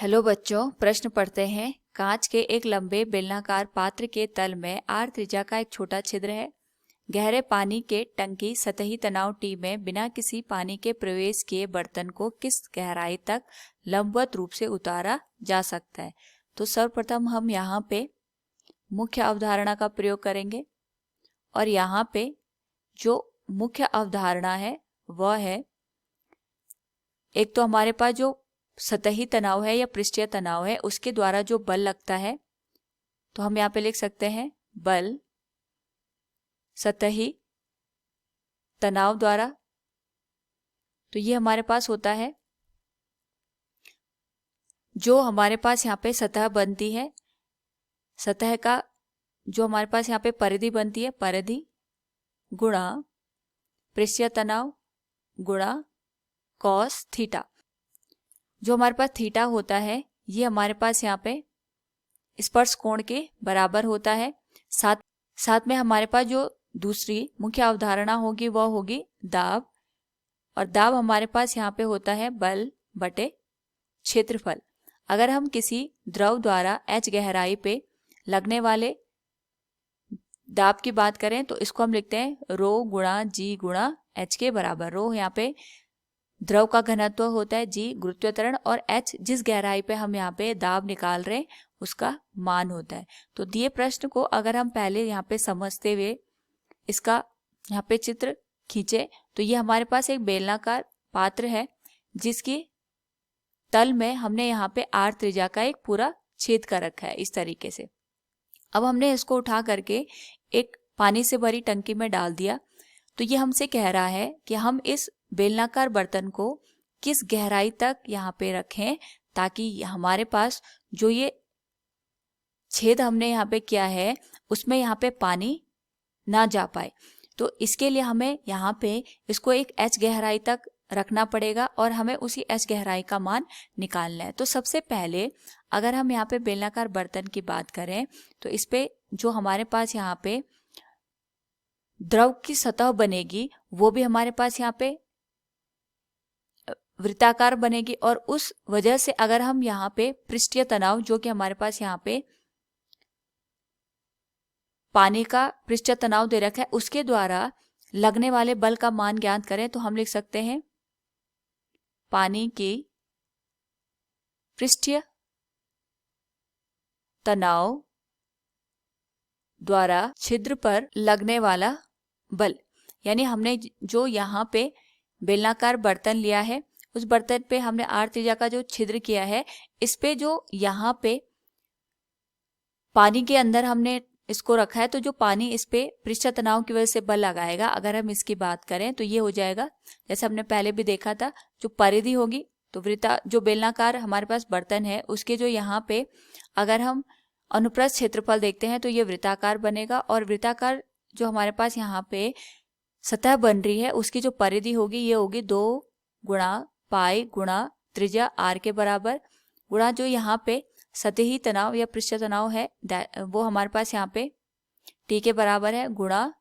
Hello बच्चों, प्रश्न पढ़ते हैं। कांच के एक लंबे बेलनाकार पात्र के तल में आर त्रिज्या का एक छोटा छिद्र है। गहरे पानी के टंकी सतही तनाव टी में बिना किसी पानी के प्रवेश किए बर्तन को किस गहराई तक लंबवत रूप से उतारा जा सकता है। तो सर्वप्रथम हम यहाँ पे मुख्य अवधारणा का प्रयोग करेंगे और यहाँ पे जो मुख्य अवधारणा है वह है, एक तो हमारे पास जो सतही तनाव है या पृष्ठीय तनाव है उसके द्वारा जो बल लगता है, तो हम यहाँ पे लिख सकते हैं बल सतही तनाव द्वारा। तो ये हमारे पास होता है जो हमारे पास यहाँ पे सतह बनती है, सतह का जो हमारे पास यहाँ पे परिधि बनती है, परिधि गुणा पृष्ठीय तनाव गुणा कॉस थीटा। जो हमारे पास थीटा होता है ये हमारे पास यहाँ पे स्पर्श कोण के बराबर होता है। साथ में हमारे पास जो दूसरी मुख्य अवधारणा होगी वह होगी दाब, और दाब हमारे पास यहाँ पे होता है बल बटे क्षेत्रफल। अगर हम किसी द्रव द्वारा h गहराई पे लगने वाले दाब की बात करें तो इसको हम लिखते हैं रो गुणा जी गुणा h के बराबर। रो यहाँ पे द्रव का घनत्व होता है, जी गुरुत्वीय त्वरण, और h जिस गहराई पे हम यहाँ पे दाब निकाल रहे हैं उसका मान होता है। तो दिए प्रश्न को अगर हम पहले यहाँ पे समझते हुए इसका यहाँ पे चित्र खींचे तो ये हमारे पास एक बेलनाकार पात्र है जिसकी तल में हमने यहाँ पे आर त्रिज्या का एक पूरा छेद कर रखा है इस तरीके से। अब हमने इसको उठा करके एक पानी से भरी टंकी में डाल दिया। तो ये हमसे कह रहा है कि हम इस बेलनाकार बर्तन को किस गहराई तक यहाँ पे रखें ताकि हमारे पास जो ये छेद हमने यहाँ पे किया है उसमें यहाँ पे पानी ना जा पाए। तो इसके लिए हमें यहाँ पे इसको एक h गहराई तक रखना पड़ेगा और हमें उसी h गहराई का मान निकालना है। तो सबसे पहले अगर हम यहाँ पे बेलनाकार बर्तन की बात करें तो इस पे जो हमारे पास यहाँ पे द्रव की सतह बनेगी वो भी हमारे पास यहाँ पे वृत्ताकार बनेगी, और उस वजह से अगर हम यहाँ पे पृष्ठीय तनाव जो कि हमारे पास यहाँ पे पानी का पृष्ठीय तनाव दे रखा है उसके द्वारा लगने वाले बल का मान ज्ञात करें तो हम लिख सकते हैं पानी की पृष्ठीय तनाव द्वारा छिद्र पर लगने वाला बल। यानी हमने जो यहाँ पे बेलनाकार बर्तन लिया है उस बर्तन पे हमने आर त्रिज्या का जो छिद्र किया है इस पे जो यहाँ पे पानी के अंदर हमने इसको रखा है, तो जो पानी इस पे पृष्ठीय तनाव की वजह से बल लगाएगा अगर हम इसकी बात करें तो ये हो जाएगा, जैसे हमने पहले भी देखा था, जो परिधि होगी तो वृत्ता जो बेलनाकार हमारे पास बर्तन है उसके जो यहाँ पे अगर हम अनुप्रस्थ क्षेत्रफल देखते हैं तो ये वृत्ताकार बनेगा, और वृत्ताकार जो हमारे पास यहाँ पे सतह बन रही है उसकी जो परिधि होगी ये होगी 2 गुणा पाई गुणा त्रिज्या आर के बराबर, गुणा जो यहाँ पे सतही तनाव या पृष्ठीय तनाव है वो हमारे पास यहाँ पे टी के बराबर है, गुणा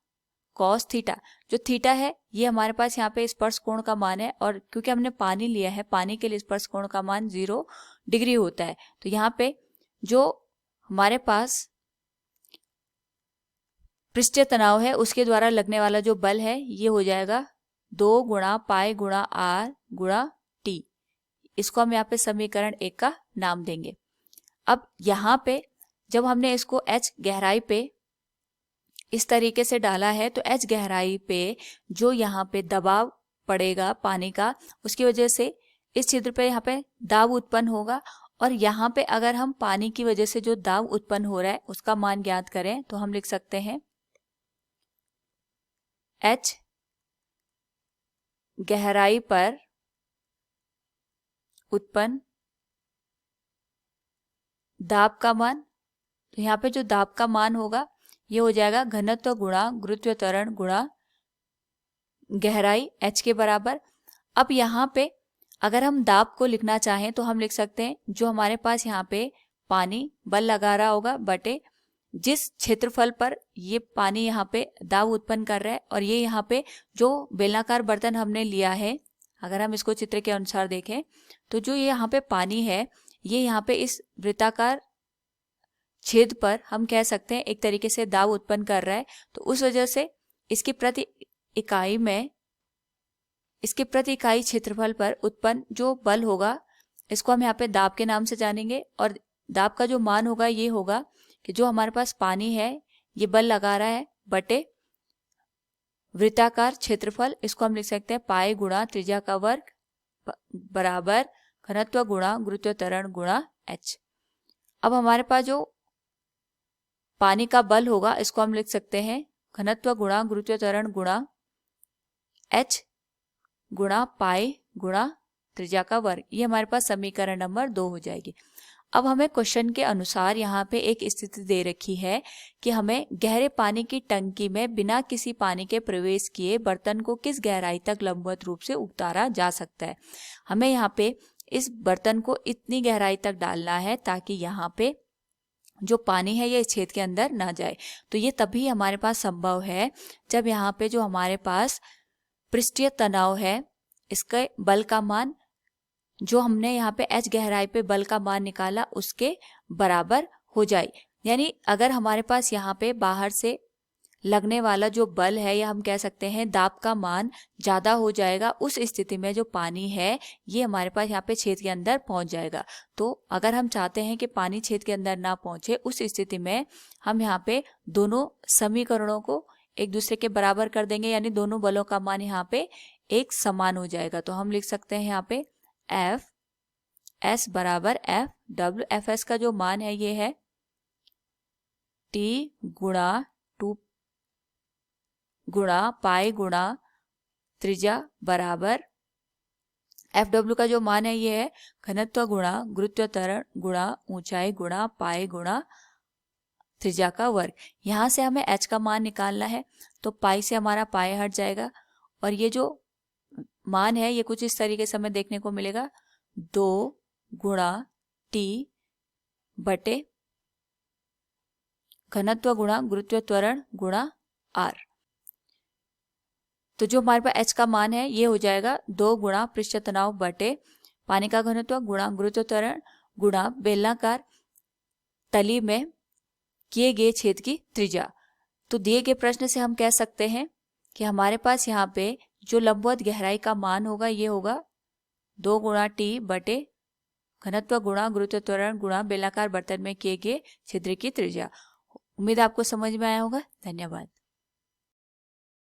कॉस थीटा। जो थीटा है ये हमारे पास यहाँ पे स्पर्श कोण का मान है, और क्योंकि हमने पानी लिया है पानी के लिए स्पर्श कोण का मान 0 डिग्री होता है। तो यहाँ पे जो हमारे पास पृष्ठीय तनाव है उसके द्वारा लगने वाला जो बल है ये हो जाएगा 2 गुणा पाई गुणा आर गुणा टी। इसको हम यहाँ पे समीकरण 1 का नाम देंगे। अब यहाँ पे जब हमने इसको h गहराई पे इस तरीके से डाला है तो h गहराई पे जो यहाँ पे दबाव पड़ेगा पानी का उसकी वजह से इस छिद्र पे यहाँ पे दाब उत्पन्न होगा, और यहाँ पे अगर हम पानी की वजह से जो दाब उत्पन्न हो रहा है उसका मान ज्ञात करें तो हम लिख सकते हैं h गहराई पर उत्पन्न दाब का मान। तो यहाँ पे जो दाब का मान होगा ये हो जाएगा घनत्व गुणा गुरुत्वीय त्वरण गुणा गहराई h के बराबर। अब यहाँ पे अगर हम दाब को लिखना चाहें तो हम लिख सकते हैं जो हमारे पास यहाँ पे पानी बल लगा रहा होगा बटे जिस क्षेत्रफल पर ये पानी यहाँ पे दाब उत्पन्न कर रहा है, और ये यहाँ पे जो बेलनाकार बर्तन हमने लिया है अगर हम इसको चित्र के अनुसार देखें तो जो ये यहाँ पे पानी है ये यहाँ पे इस वृत्ताकार छेद पर हम कह सकते हैं एक तरीके से दाब उत्पन्न कर रहा है। तो उस वजह से इसकी प्रति इकाई क्षेत्रफल पर उत्पन्न जो बल होगा इसको हम यहाँ पे दाब के नाम से जानेंगे। और दाब का जो मान होगा ये होगा कि जो हमारे पास पानी है ये बल लगा रहा है बटे वृत्ताकार क्षेत्रफल, इसको हम लिख सकते हैं पाई गुणा त्रिज्या का वर्ग बराबर घनत्व गुणा गुरुत्व त्वरण गुणा h। अब हमारे पास जो पानी का बल होगा इसको हम लिख सकते हैं घनत्व गुणा गुरुत्व त्वरण गुणा h गुणा पाई गुणा त्रिज्या का वर्ग। ये हमारे पास समीकरण नंबर 2 हो जाएगी। अब हमें क्वेश्चन के अनुसार यहाँ पे एक स्थिति दे रखी है कि हमें गहरे पानी की टंकी में बिना किसी पानी के प्रवेश किए बर्तन को किस गहराई तक लंबवत रूप से उतारा जा सकता है। हमें यहाँ पे इस बर्तन को इतनी गहराई तक डालना है ताकि यहाँ पे जो पानी है ये इस छेद के अंदर ना जाए। तो ये तभी हमारे पास संभव है जब यहाँ पे जो हमारे पास पृष्ठीय तनाव है इसके बल का मान जो हमने यहाँ पे h गहराई पे बल का मान निकाला उसके बराबर हो जाए। यानी अगर हमारे पास यहाँ पे बाहर से लगने वाला जो बल है या हम कह सकते हैं दाब का मान ज़्यादा हो जाएगा, उस स्थिति में जो पानी है ये हमारे पास यहाँ पे छेद के अंदर पहुँच जाएगा। तो अगर हम चाहते हैं कि पानी छेद के अंदर ना पहुँचे उस स्थिति में हम यहाँ पे दोनों समीकरणों को एक दूसरे के बराबर कर देंगे, यानी दोनों बलों का मान यहाँ पे एक समान हो जाएगा। तो हम लिख सकते हैं यहाँ पे एफ एस बराबर एफ डब्ल्यू। एफ एस का जो मान है ये है टी गुणा 2 गुणा पाई गुणा त्रिज्या बराबर एफ डब्ल्यू का जो मान है ये है घनत्व गुणा गुरुत्व त्वरण गुणा ऊंचाई गुणा पाई गुणा त्रिज्या का वर्ग। यहाँ से हमें h का मान निकालना है तो पाई से हमारा पाई हट जाएगा और ये जो मान है ये कुछ इस तरीके से हमें देखने को मिलेगा 2 गुणा टी बटे घनत्व गुणा गुरुत्व त्वरण गुणा r। तो जो हमारे पास h का मान है ये हो जाएगा 2 गुणा पृष्ठ तनाव बटे पानी का घनत्व गुणा गुरुत्व त्वरण गुणा बेलनाकार तली में किए गए छेद की त्रिज्या। तो दिए गए प्रश्न से हम कह सकते हैं कि हमारे पास यहाँ पे जो लंबवत गहराई का मान होगा ये होगा 2 गुणा टी बटे घनत्व गुणा गुरुत्व त्वरण गुणा बेलनाकार बर्तन में किए गए छिद्र की त्रिज्या। उम्मीद आपको समझ में आया होगा। धन्यवाद।